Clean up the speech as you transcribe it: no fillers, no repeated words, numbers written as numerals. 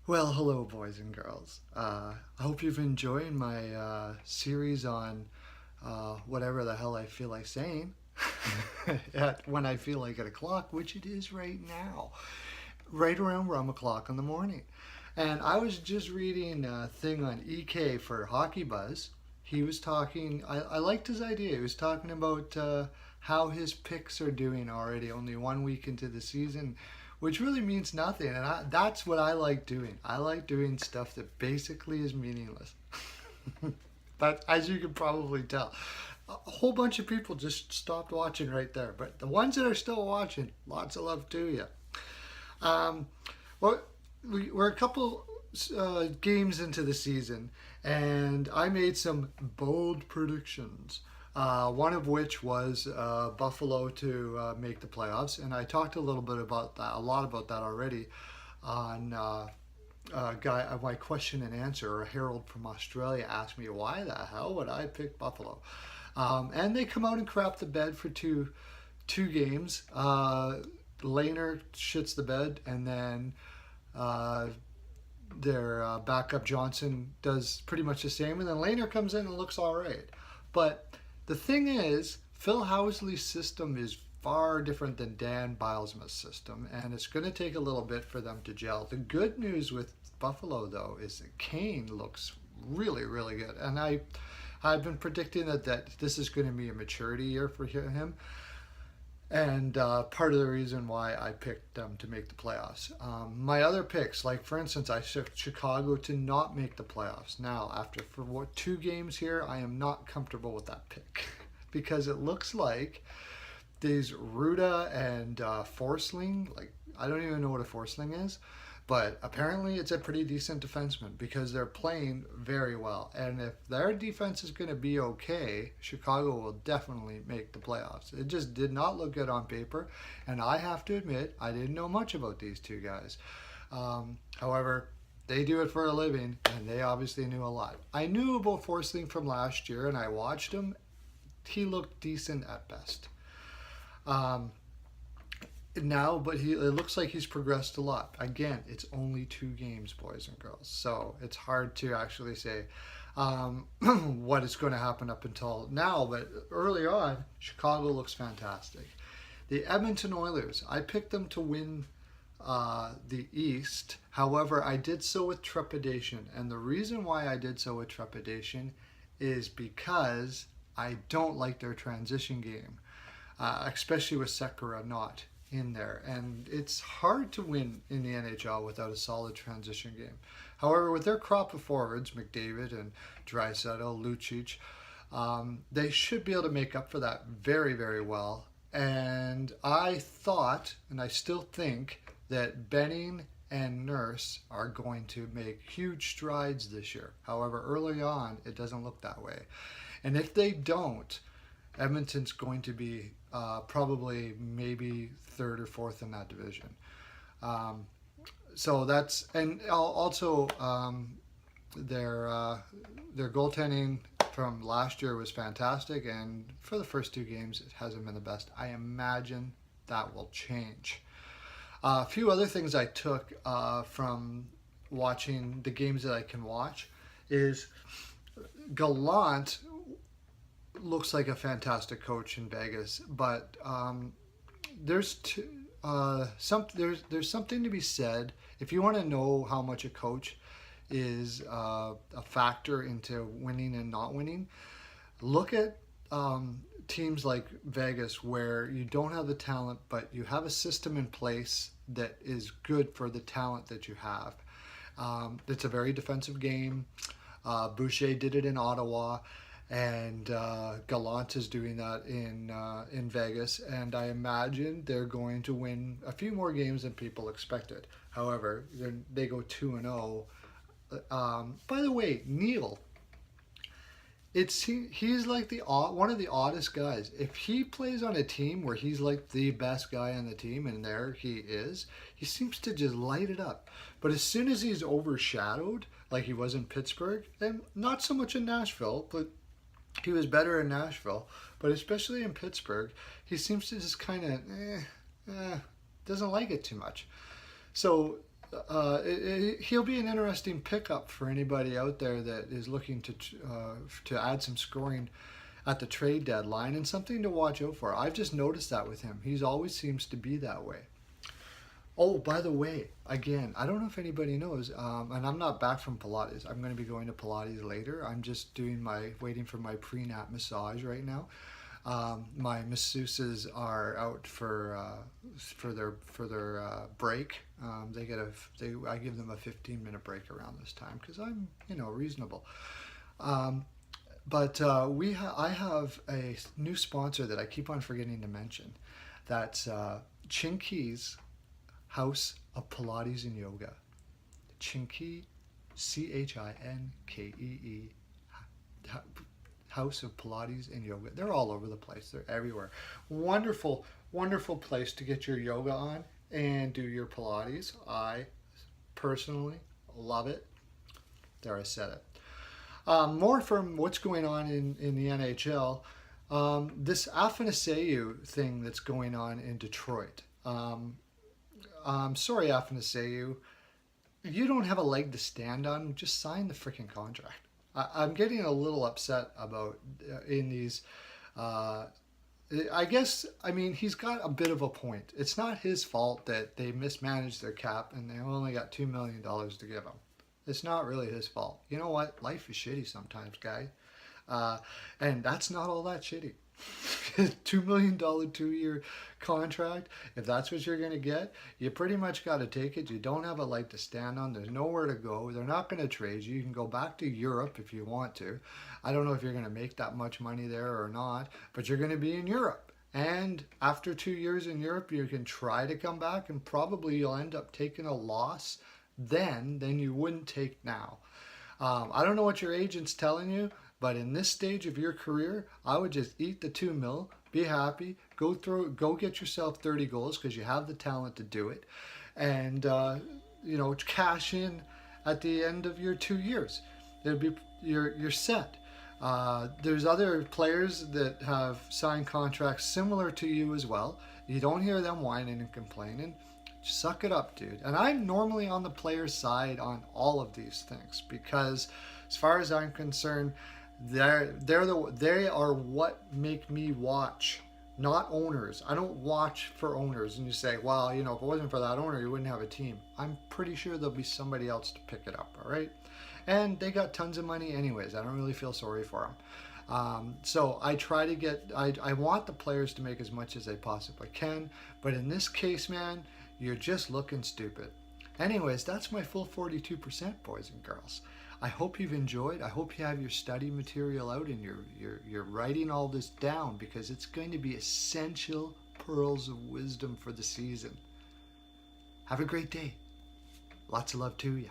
Well, hello, boys and girls. I hope you've enjoyed my series on whatever the hell I feel like saying when I feel like at o'clock, which it is right now, right around rum o'clock in the morning. And I was just reading a thing on EK for Hockey Buzz. He was talking, I liked his idea. He was talking about how his picks are doing already, only 1 week into the season, which really means nothing. And that's what I like doing. I like doing stuff that basically is meaningless. But as you can probably tell, a whole bunch of people just stopped watching right there. But the ones that are still watching, lots of love to you. Um, well, we're a couple games into the season, and I made some bold predictions. One of which was Buffalo to make the playoffs, and I talked a little bit about that, a lot about that already, on my question and answer. Harold from Australia asked me why the hell would I pick Buffalo, and they come out and crap the bed for two games. Lehner shits the bed, and then uh, their backup Johnson does pretty much the same, and then Lehner comes in and looks all right. But the thing is, Phil Housley's system is far different than Dan Bilesma's system, and it's going to take a little bit for them to gel. The good news with Buffalo, though, is that Kane looks really, really good, and I've been predicting that this is going to be a maturity year for him. And part of the reason why I picked them to make the playoffs. My other picks, like for instance, I took Chicago to not make the playoffs. Now, after two games here, I am not comfortable with that pick because it looks like these Ruda and Forsling, like I don't even know what a Forsling is, but apparently it's a pretty decent defenseman because they're playing very well. And if their defense is going to be okay, Chicago will definitely make the playoffs. It just did not look good on paper. And I have to admit, I didn't know much about these two guys. However, they do it for a living, and they obviously knew a lot. I knew about Forsling from last year, and I watched him. He looked decent at best. Um, Now, but it looks like he's progressed a lot. Again, it's only two games, boys and girls, so it's hard to actually say what is going to happen up until now. But early on, Chicago looks fantastic. The Edmonton Oilers, I picked them to win the East. However, I did so with trepidation, and the reason why I did so with trepidation is because I don't like their transition game, especially with Sekera not in there, and it's hard to win in the NHL without a solid transition game. However, with their crop of forwards, McDavid and Draisaitl, Lucic, they should be able to make up for that very, very well. And I thought, and I still think, that Benning and Nurse are going to make huge strides this year. However, early on, it doesn't look that way. And if they don't, Edmonton's going to be probably maybe third or fourth in that division. So that's, and also their goaltending from last year was fantastic, and for the first two games it hasn't been the best. I imagine that will change. A few other things I took from watching the games that I can watch is Gallant looks like a fantastic coach in Vegas, but there's something to be said if you want to know how much a coach is a factor into winning and not winning. Look at teams like Vegas where you don't have the talent, but you have a system in place that is good for the talent that you have. It's a very defensive game. Boucher did it in Ottawa, and Gallant is doing that in Vegas, and I imagine they're going to win a few more games than people expected. However, they go 2-0. By the way, Neil, he's like one of the oddest guys. If he plays on a team where he's like the best guy on the team, and there he is, he seems to just light it up. But as soon as he's overshadowed, like he was in Pittsburgh, and not so much in Nashville, but he was better in Nashville, but especially in Pittsburgh, he seems to just kind of doesn't like it too much. So he'll be an interesting pickup for anybody out there that is looking to add some scoring at the trade deadline, and something to watch out for. I've just noticed that with him. He's always seems to be that way. Oh, by the way, again, I don't know if anybody knows, and I'm not back from Pilates. I'm going to be going to Pilates later. I'm just waiting for my pre-nap massage right now. My masseuses are out for their break. I give them a 15-minute break around this time because I'm reasonable. But I have a new sponsor that I keep on forgetting to mention. That's Chinky's House of Pilates and Yoga. Chinky, Chinkee, House of Pilates and Yoga. They're all over the place. They're everywhere. Wonderful, wonderful place to get your yoga on and do your Pilates. I personally love it. There, I said it. More from what's going on in the NHL. This Athanasiou thing that's going on in Detroit. Sorry, Athanasiou. You don't have a leg to stand on. Just sign the freaking contract. I'm getting a little upset about in these. I mean, he's got a bit of a point. It's not his fault that they mismanaged their cap and they only got $2 million to give him. It's not really his fault. You know what? Life is shitty sometimes, guy. And that's not all that shitty. $2 million 2-year contract, if that's what you're going to get, you pretty much got to take it. You don't have a leg to stand on. There's nowhere to go. They're not going to trade you. You can go back to Europe if you want to. I don't know if you're going to make that much money there or not, but you're going to be in Europe. And after 2 years in Europe, you can try to come back and probably you'll end up taking a loss then you wouldn't take now. I don't know what your agent's telling you, but in this stage of your career, I would just eat the $2 million, be happy, go get yourself 30 goals because you have the talent to do it, and cash in at the end of your 2 years. You're set. There's other players that have signed contracts similar to you as well. You don't hear them whining and complaining. Suck it up, dude. And I'm normally on the player's side on all of these things because, as far as I'm concerned, they are what make me watch, not owners. I don't watch for owners. And you say, well, if it wasn't for that owner, you wouldn't have a team. I'm pretty sure there'll be somebody else to pick it up. All right, and they got tons of money anyways. I don't really feel sorry for them. So I try to get. I want the players to make as much as they possibly can. But in this case, man, you're just looking stupid. Anyways, that's my full 42%, boys and girls. I hope you've enjoyed. I hope you have your study material out and you're writing all this down because it's going to be essential pearls of wisdom for the season. Have a great day. Lots of love to you.